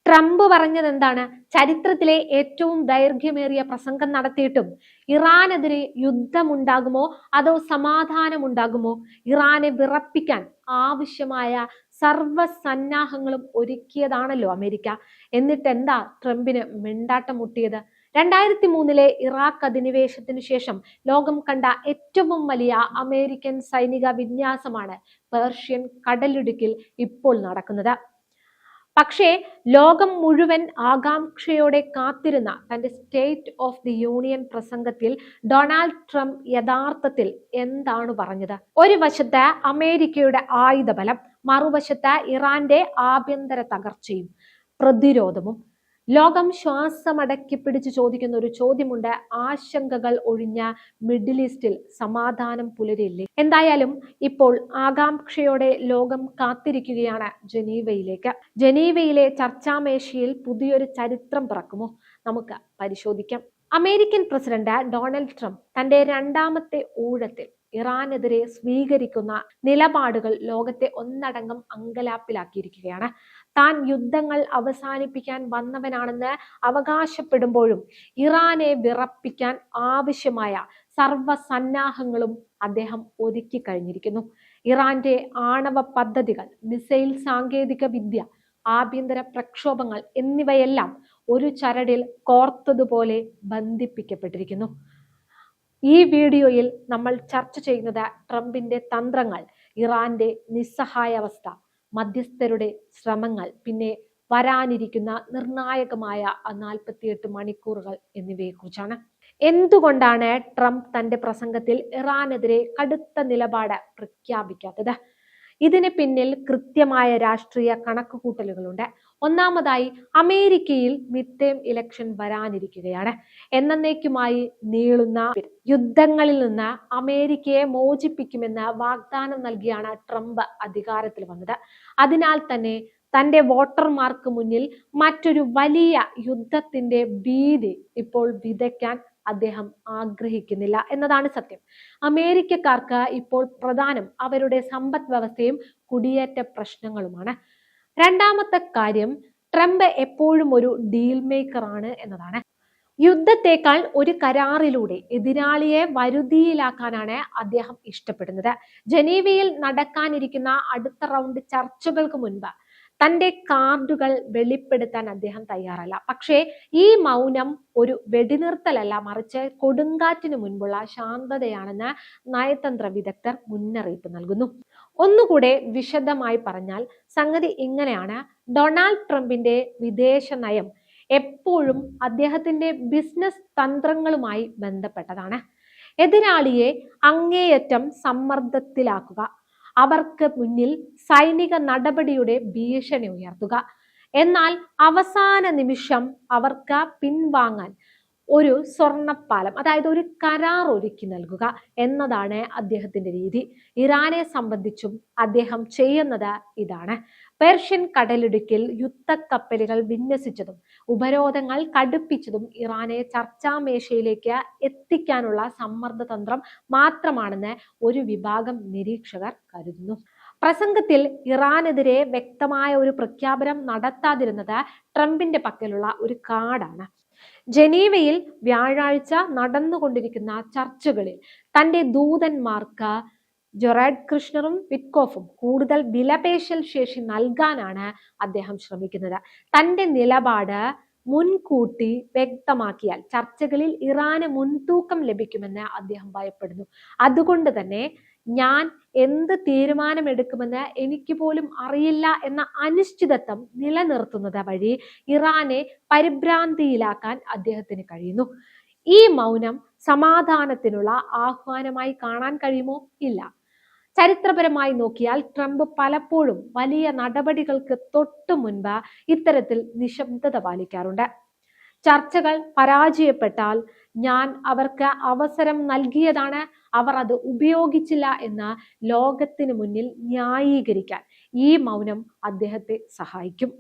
Trump പറഞ്ഞത് എന്താണ്? ചരിത്രത്തിലെ ഏറ്റവും ദൈർഘ്യമേറിയ പ്രസംഗം നടത്തിയിട്ടും ഇറാനെതിരെ യുദ്ധമുണ്ടാകുമോ അതോ സമാധാനമുണ്ടാകുമോ? ഇറാനെ വിറപ്പിക്കാൻ ആവശ്യമായ സർവ്വസന്നാഹങ്ങളും ഒരുക്കിയതാണല്ലോ അമേരിക്ക. എന്നിട്ട് എന്താ ട്രംപിന് മിണ്ടാട്ടം മുട്ടിയത്? 2003 ഇറാഖ് അധിനിവേശത്തിനു ശേഷം ലോകം കണ്ട ഏറ്റവും വലിയ അമേരിക്കൻ സൈനിക വിന്യാസമാണ് പേർഷ്യൻ കടലിടുക്കിൽ ഇപ്പോൾ നടക്കുന്നത്. പക്ഷേ ലോകം മുഴുവൻ ആകാംക്ഷയോടെ കാത്തിരുന്ന തന്റെ സ്റ്റേറ്റ് ഓഫ് ദി യൂണിയൻ പ്രസംഗത്തിൽ ഡൊണാൾഡ് ട്രംപ് യഥാർത്ഥത്തിൽ എന്താണ് പറഞ്ഞത്? ഒരു വശത്ത് അമേരിക്കയുടെ ആയുധബലം, മറുവശത്ത് ഇറാന്റെ ആഭ്യന്തര തകർച്ചയും പ്രതിരോധവും. ലോകം ശ്വാസമടക്കി പിടിച്ചു ചോദിക്കുന്ന ഒരു ചോദ്യമുണ്ട്: ആശങ്കകൾ ഒഴിഞ്ഞ മിഡിൽ ഈസ്റ്റിൽ സമാധാനം പുലരില്ലേ? എന്തായാലും ഇപ്പോൾ ആകാംക്ഷയോടെ ലോകം കാത്തിരിക്കുകയാണ് ജനീവയിലേക്ക്. ജനീവയിലെ ചർച്ചാമേശയിൽ പുതിയൊരു ചരിത്രം പിറക്കുമോ? നമുക്ക് പരിശോധിക്കാം. അമേരിക്കൻ പ്രസിഡന്റ് ഡൊണാൾഡ് ട്രംപ് തന്റെ രണ്ടാമത്തെ ഊഴത്തിൽ ഇറാനെതിരെ സ്വീകരിക്കുന്ന നിലപാടുകൾ ലോകത്തെ ഒന്നടങ്കം അങ്കലാപ്പിലാക്കിയിരിക്കുകയാണ്. താൻ യുദ്ധങ്ങൾ അവസാനിപ്പിക്കാൻ വന്നവനാണെന്ന് അവകാശപ്പെടുമ്പോഴും ഇറാനെ വിറപ്പിക്കാൻ ആവശ്യമായ സർവ്വസന്നാഹങ്ങളും അദ്ദേഹം ഒരുക്കി കഴിഞ്ഞിരിക്കുന്നു. ഇറാന്റെ ആണവ പദ്ധതികൾ, മിസൈൽ സാങ്കേതിക വിദ്യ, ആഭ്യന്തര പ്രക്ഷോഭങ്ങൾ എന്നിവയെല്ലാം ഒരു ചരടിൽ കോർത്തതുപോലെ ബന്ധിപ്പിക്കപ്പെട്ടിരിക്കുന്നു. ഈ വീഡിയോയിൽ നമ്മൾ ചർച്ച ചെയ്യുന്നത് ട്രംപിന്റെ തന്ത്രങ്ങൾ, ഇറാന്റെ നിസ്സഹായാവസ്ഥ, മധ്യസ്ഥരുടെ ശ്രമങ്ങൾ, പിന്നെ വരാനിരിക്കുന്ന നിർണായകമായ 48 മണിക്കൂറുകൾ എന്നിവയെക്കുറിച്ചാണ്. എന്തുകൊണ്ടാണ് ട്രംപ് തന്റെ പ്രസംഗത്തിൽ ഇറാനെതിരെ കടുത്ത നിലപാട് പ്രഖ്യാപിക്കാത്തത്? ഇതിന് പിന്നിൽ കൃത്യമായ രാഷ്ട്രീയ കണക്കുകൂട്ടലുകളുണ്ട്. ഒന്നാമതായി, അമേരിക്കയിൽ മിഡ്ടേം ഇലക്ഷൻ വരാനിരിക്കുകയാണ്. എന്നേക്കുമായി നീളുന്ന യുദ്ധങ്ങളിൽ നിന്ന് അമേരിക്കയെ മോചിപ്പിക്കുമെന്ന് വാഗ്ദാനം നൽകിയാണ് ട്രംപ് അധികാരത്തിൽ വന്നത്. അതിനാൽ തന്നെ തന്റെ വോട്ടർമാർക്ക് മുന്നിൽ മറ്റൊരു വലിയ യുദ്ധത്തിന്റെ ഭീതി ഇപ്പോൾ വിതയ്ക്കാൻ അദ്ദേഹം ആഗ്രഹിക്കുന്നില്ല എന്നതാണ് സത്യം. അമേരിക്കക്കാർക്ക് ഇപ്പോൾ പ്രധാനം അവരുടെ സമ്പദ് വ്യവസ്ഥയും കുടിയേറ്റ പ്രശ്നങ്ങളുമാണ്. രണ്ടാമത്തെ കാര്യം, ട്രംപ് എപ്പോഴും ഒരു ഡീൽ മേക്കർ ആണ് എന്നതാണ്. യുദ്ധത്തെക്കാൾ ഒരു കരാറിലൂടെ എതിരാളിയെ വരുതിയിലാക്കാനാണ് അദ്ദേഹം ഇഷ്ടപ്പെടുന്നത്. ജനീവയിൽ നടക്കാനിരിക്കുന്ന അടുത്ത റൗണ്ട് ചർച്ചകൾക്ക് മുൻപ് തന്റെ കാർഡുകൾ വെളിപ്പെടുത്താൻ അദ്ദേഹം തയ്യാറല്ല. പക്ഷേ ഈ മൗനം ഒരു വെടിനിർത്തലല്ല, മറിച്ച് കൊടുങ്കാറ്റിന് മുൻപുള്ള ശാന്തതയാണെന്ന് നയതന്ത്ര വിദഗ്ധർ മുന്നറിയിപ്പ് നൽകുന്നു. ഒന്നുകൂടെ വിശദമായി പറഞ്ഞാൽ സംഗതി ഇങ്ങനെയാണ്: ഡൊണാൾഡ് ട്രംപിന്റെ വിദേശ നയം എപ്പോഴും അദ്ദേഹത്തിന്റെ ബിസിനസ് തന്ത്രങ്ങളുമായി ബന്ധപ്പെട്ടതാണ്. എതിരാളിയെ അങ്ങേയറ്റം സമ്മർദ്ദത്തിലാക്കുക, അവർക്ക് മുന്നിൽ സൈനിക നടപടിയുടെ ഭീഷണി ഉയർത്തുക, എന്നാൽ അവസാന നിമിഷം അവർക്ക് പിൻവാങ്ങാൻ ഒരു സ്വർണപ്പാലം, അതായത് ഒരു കരാർ ഒരുക്കി നൽകുക എന്നതാണ് അദ്ദേഹത്തിന്റെ രീതി. ഇറാനെ സംബന്ധിച്ചും അദ്ദേഹം ചെയ്യുന്നത് ഇതാണ്. പേർഷ്യൻ കടലിടുക്കിൽ യുദ്ധക്കപ്പലുകൾ വിന്യസിച്ചതും ഉപരോധങ്ങൾ കടുപ്പിച്ചതും ഇറാനെ ചർച്ചാമേശയിലേക്ക് എത്തിക്കാനുള്ള സമ്മർദ്ദതന്ത്രം മാത്രമാണെന്ന് ഒരു വിഭാഗം നിരീക്ഷകർ കരുതുന്നു. പ്രസംഗത്തിൽ ഇറാനെതിരെ വ്യക്തമായ ഒരു പ്രഖ്യാപനം നടത്താതിരുന്നത് ട്രംപിന്റെ പക്കലുള്ള ഒരു കാർഡാണ്. ജനീവയിൽ വ്യാഴാഴ്ച നടന്നുകൊണ്ടിരിക്കുന്ന ചർച്ചകളിൽ തന്റെ ദൂതന്മാർക്ക് ജൊറാഡ് കൃഷ്ണറും വിറ്റ്കോഫും കൂടുതൽ വിലപേശൽ ശേഷി നൽകാനാണ് അദ്ദേഹം ശ്രമിക്കുന്നത്. തന്റെ നിലപാട് മുൻകൂട്ടി വ്യക്തമാക്കിയാൽ ചർച്ചകളിൽ ഇറാന് മുൻതൂക്കം ലഭിക്കുമെന്ന് അദ്ദേഹം ഭയപ്പെടുന്നു. അതുകൊണ്ട് തന്നെ ഞാൻ എന്ത് തീരുമാനമെടുക്കുമെന്ന് എനിക്ക് പോലും അറിയില്ല എന്ന അനിശ്ചിതത്വം നിലനിർത്തുന്നത് വഴി ഇറാനെ പരിഭ്രാന്തിയിലാക്കാൻ അദ്ദേഹത്തിന് കഴിയുന്നു. ഈ മൗനം സമാധാനത്തിനുള്ള ആഹ്വാനമായി കാണാൻ കഴിയുമോ? ഇല്ല. ചരിത്രപരമായി നോക്കിയാൽ ട്രംപ് പലപ്പോഴും വലിയ നടപടികൾക്ക് തൊട്ടു മുൻപ് ഇത്തരത്തിൽ നിശബ്ദത പാലിക്കാറുണ്ട്. ചർച്ചകൾ പരാജയപ്പെട്ടാൽ ഞാൻ അവർക്ക് അവസരം നൽകിയതാണ്, അവർ അത് ഉപയോഗിച്ചില്ല എന്ന് ലോകത്തിന് മുന്നിൽ ന്യായീകരിക്കാൻ ഈ മൗനം അദ്ദേഹത്തെ സഹായിക്കും.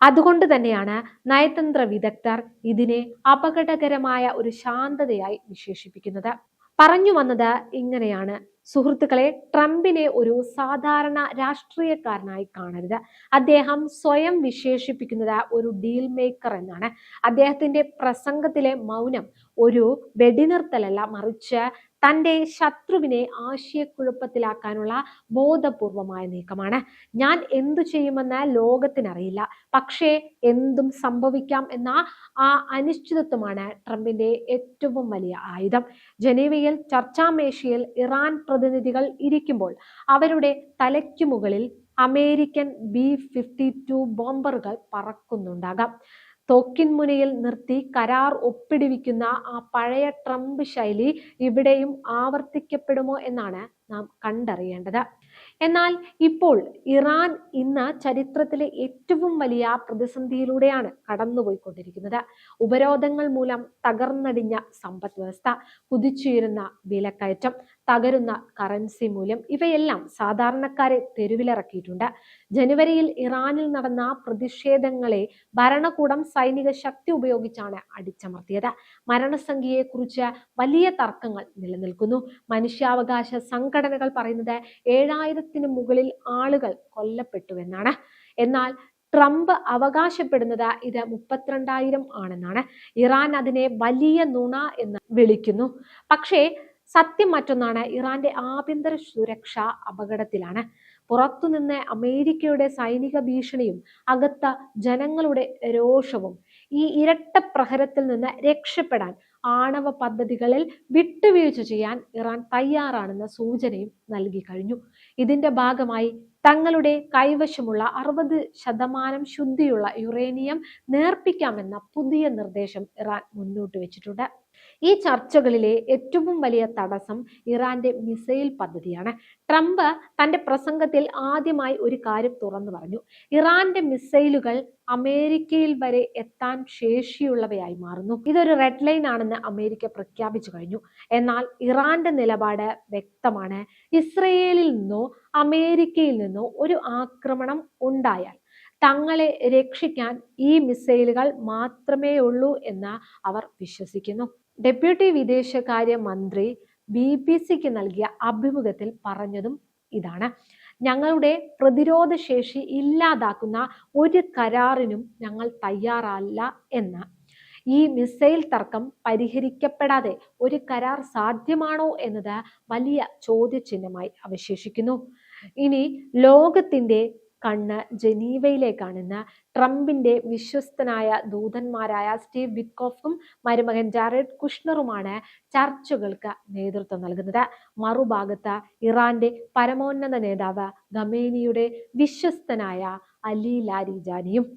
അതുകൊണ്ട് തന്നെയാണ് നയതന്ത്ര വിദഗ്ധർ ഇതിനെ അപകടകരമായ ഒരു ശാന്തതയായി വിശേഷിപ്പിക്കുന്നത്. പറഞ്ഞു വന്നത് ഇങ്ങനെയാണ്. സുഹൃത്തുക്കളെ, ട്രംപിനെ ഒരു സാധാരണ രാഷ്ട്രീയക്കാരനായി കാണരുത്. അദ്ദേഹം സ്വയം വിശേഷിപ്പിക്കുന്നത് ഒരു ഡീൽ മേക്കർ എന്നാണ്. അദ്ദേഹത്തിന്റെ പ്രസംഗത്തിലെ മൗനം ഒരു വെടിനിർത്തലല്ല, മറിച്ച് തന്റെ ശത്രുവിനെ ആശയക്കുഴപ്പത്തിലാക്കാനുള്ള ബോധപൂർവമായ നീക്കമാണ്. ഞാൻ എന്തു ചെയ്യുമെന്ന് ലോകത്തിനറിയില്ല, പക്ഷേ എന്തും സംഭവിക്കാം എന്ന ആ അനിശ്ചിതത്വമാണ് ട്രംപിന്റെ ഏറ്റവും വലിയ ആയുധം. ജനീവയിൽ ചർച്ചാമേശയിൽ ഇറാൻ പ്രതിനിധികൾ ഇരിക്കുമ്പോൾ അവരുടെ തലയ്ക്കു മുകളിൽ അമേരിക്കൻ B-52 ബോംബറുകൾ പറക്കുന്നുണ്ടാകാം. തോക്കിൻ മുനയിൽ നിർത്തി കരാർ ഒപ്പിടുവിക്കുന്ന ആ പഴയ ട്രംപ് ശൈലി ഇവിടെയും ആവർത്തിക്കപ്പെടുമോ എന്നാണ് നാം കണ്ടറിയേണ്ടത്. എന്നാൽ ഇപ്പോൾ ഇറാൻ ഇന്ന് ചരിത്രത്തിലെ ഏറ്റവും വലിയ പ്രതിസന്ധിയിലൂടെയാണ് കടന്നുപോയിക്കൊണ്ടിരിക്കുന്നത്. ഉപരോധങ്ങൾ മൂലം തകർന്നടിഞ്ഞ സമ്പദ് വ്യവസ്ഥ, കുതിച്ചുയരുന്ന വിലക്കയറ്റം, തകരുന്ന കറൻസി മൂല്യം, ഇവയെല്ലാം സാധാരണക്കാരെ തെരുവിലിറക്കിയിട്ടുണ്ട്. ജനുവരിയിൽ ഇറാനിൽ നടന്ന പ്രതിഷേധങ്ങളെ ഭരണകൂടം സൈനിക ശക്തി ഉപയോഗിച്ചാണ് അടിച്ചമർത്തിയത്. മരണസംഖ്യയെക്കുറിച്ച് വലിയ തർക്കങ്ങൾ നിലനിൽക്കുന്നു. മനുഷ്യാവകാശ സംഘടനകൾ പറയുന്നത് 7000-ന് മുകളിൽ ആളുകൾ കൊല്ലപ്പെട്ടുവെന്നാണ്. എന്നാൽ ട്രംപ് അവകാശപ്പെടുന്നത് ഇത് 32,000 ആണെന്നാണ്. ഇറാൻ അതിനെ വലിയ നുണ എന്ന് വിളിക്കുന്നു. പക്ഷേ സത്യം മറ്റൊന്നാണ്. ഇറാന്റെ ആഭ്യന്തര സുരക്ഷ അപകടത്തിലാണ്. പുറത്തുനിന്ന് അമേരിക്കയുടെ സൈനിക ഭീഷണിയും അകത്ത ജനങ്ങളുടെ രോഷവും. ഈ ഇരട്ട പ്രഹരത്തിൽ നിന്ന് രക്ഷപ്പെടാൻ ആണവ പദ്ധതികളിൽ വിട്ടുവീഴ്ച ചെയ്യാൻ ഇറാൻ തയ്യാറാണെന്ന സൂചനയും നൽകി കഴിഞ്ഞു. ഇതിന്റെ ഭാഗമായി തങ്ങളുടെ കൈവശമുള്ള 60% ശുദ്ധിയുള്ള യുറേനിയം നേർപ്പിക്കാമെന്ന പുതിയ നിർദ്ദേശം ഇറാൻ മുന്നോട്ട് വെച്ചിട്ടുണ്ട്. ഈ ചർച്ചകളിലെ ഏറ്റവും വലിയ തടസ്സം ഇറാന്റെ മിസൈൽ പദ്ധതിയാണ്. ട്രംപ് തന്റെ പ്രസംഗത്തിൽ ആദ്യമായി ഒരു കാര്യം തുറന്നു പറഞ്ഞു. ഇറാന്റെ മിസൈലുകൾ അമേരിക്കയിൽ വരെ എത്താൻ ശേഷിയുള്ളവയായി മാറുന്നു. ഇതൊരു റെഡ് ലൈൻ ആണെന്ന് അമേരിക്ക പ്രഖ്യാപിച്ചു കഴിഞ്ഞു. എന്നാൽ ഇറാന്റെ നിലപാട് വ്യക്തമാണ്. ഇസ്രയേലിൽ നിന്നോ അമേരിക്കയിൽ നിന്നോ ഒരു ആക്രമണം ഉണ്ടായാൽ തങ്ങളെ രക്ഷിക്കാൻ ഈ മിസൈലുകൾ മാത്രമേ ഉള്ളൂ എന്ന് അവർ വിശ്വസിക്കുന്നു. ഡെപ്യൂട്ടി വിദേശകാര്യ മന്ത്രി BBC-ക്ക് നൽകിയ അഭിമുഖത്തിൽ പറഞ്ഞതും ഇതാണ്. ഞങ്ങളുടെ പ്രതിരോധ ശേഷി ഇല്ലാതാക്കുന്ന ഒരു കരാറിനും ഞങ്ങൾ തയ്യാറല്ല എന്ന്. ഈ മിസൈൽ തർക്കം പരിഹരിക്കപ്പെടാതെ ഒരു കരാർ സാധ്യമാണോ എന്നത് വലിയ ചോദ്യചിഹ്നമായി അവശേഷിക്കുന്നു. ഇനി ലോകത്തിന്റെ കണ്ണ് ജനീവയിലേക്കാണെന്ന് ട്രംപിന്റെ വിശ്വസ്തനായ ദൂതന്മാരായ സ്റ്റീവ് വിറ്റ്കോഫും മരുമകൻ ജാരഡ് കുഷ്ണറുമാണ് ചർച്ചകൾക്ക് നേതൃത്വം നൽകുന്നത്. മറുഭാഗത്ത് ഇറാന്റെ പരമോന്നത നേതാവ് ഖമേനിയുടെ വിശ്വസ്തനായ അലി ലാരിജാനിയും.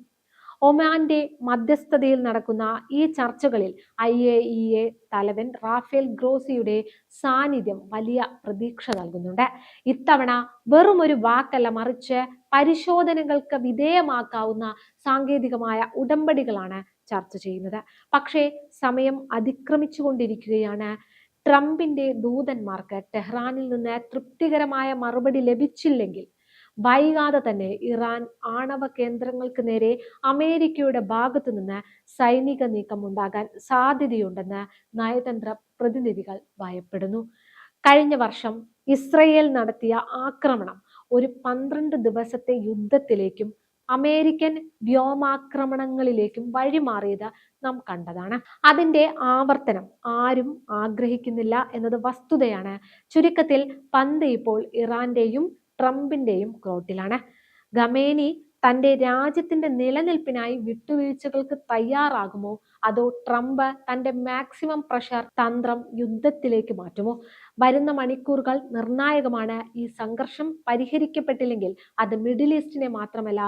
ഒമാന്റെ മധ്യസ്ഥതയിൽ നടക്കുന്ന ഈ ചർച്ചകളിൽ IAEA തലവൻ റാഫേൽ ഗ്രോസിയുടെ സാന്നിധ്യം വലിയ പ്രതീക്ഷ നൽകുന്നുണ്ട്. ഇത്തവണ വെറും ഒരു വാക്കല്ല, മറിച്ച് പരിശോധനകൾക്ക് വിധേയമാക്കാവുന്ന സാങ്കേതികമായ ഉടമ്പടികളാണ് ചർച്ച ചെയ്യുന്നത്. പക്ഷേ സമയം അതിക്രമിച്ചുകൊണ്ടിരിക്കുകയാണ്. ട്രംപിന്റെ ദൂതന്മാർക്ക് ടെഹ്റാനിൽ നിന്ന് തൃപ്തികരമായ മറുപടി ലഭിച്ചില്ലെങ്കിൽ വൈകാതെ തന്നെ ഇറാൻ ആണവ കേന്ദ്രങ്ങൾക്ക് നേരെ അമേരിക്കയുടെ ഭാഗത്തു നിന്ന് സൈനിക നീക്കം ഉണ്ടാകാൻ സാധ്യതയുണ്ടെന്ന് നയതന്ത്ര പ്രതിനിധികൾ ഭയപ്പെടുന്നു. കഴിഞ്ഞ വർഷം ഇസ്രയേൽ നടത്തിയ ആക്രമണം ഒരു 12 ദിവസത്തെ യുദ്ധത്തിലേക്കും അമേരിക്കൻ വ്യോമാക്രമണങ്ങളിലേക്കും വഴിമാറിയത് നാം കണ്ടതാണ്. അതിന്റെ ആവർത്തനം ആരും ആഗ്രഹിക്കുന്നില്ല എന്നത് വസ്തുതയാണ്. ചുരുക്കത്തിൽ പന്ത് ഇപ്പോൾ ഇറാന്റെയും ട്രംപിന്റെയും കോർട്ടിലാണ്. ഖമേനി തന്റെ രാജ്യത്തിന്റെ നിലനിൽപ്പിനായി വിട്ടുവീഴ്ചകൾക്ക് തയ്യാറാകുമോ, അതോ ട്രംപ് തന്റെ മാക്സിമം പ്രഷർ തന്ത്രം യുദ്ധത്തിലേക്ക് മാറ്റുമോ? വരുന്ന മണിക്കൂറുകൾ നിർണായകമാണ്. ഈ സംഘർഷം പരിഹരിക്കപ്പെട്ടില്ലെങ്കിൽ അത് മിഡിൽ ഈസ്റ്റിനെ മാത്രമല്ല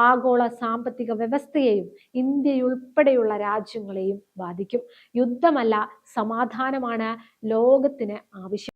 ആഗോള സാമ്പത്തിക വ്യവസ്ഥയെയും ഇന്ത്യയുൾപ്പെടെയുള്ള രാജ്യങ്ങളെയും ബാധിക്കും. യുദ്ധമല്ല, സമാധാനമാണ് ലോകത്തിന് ആവശ്യം.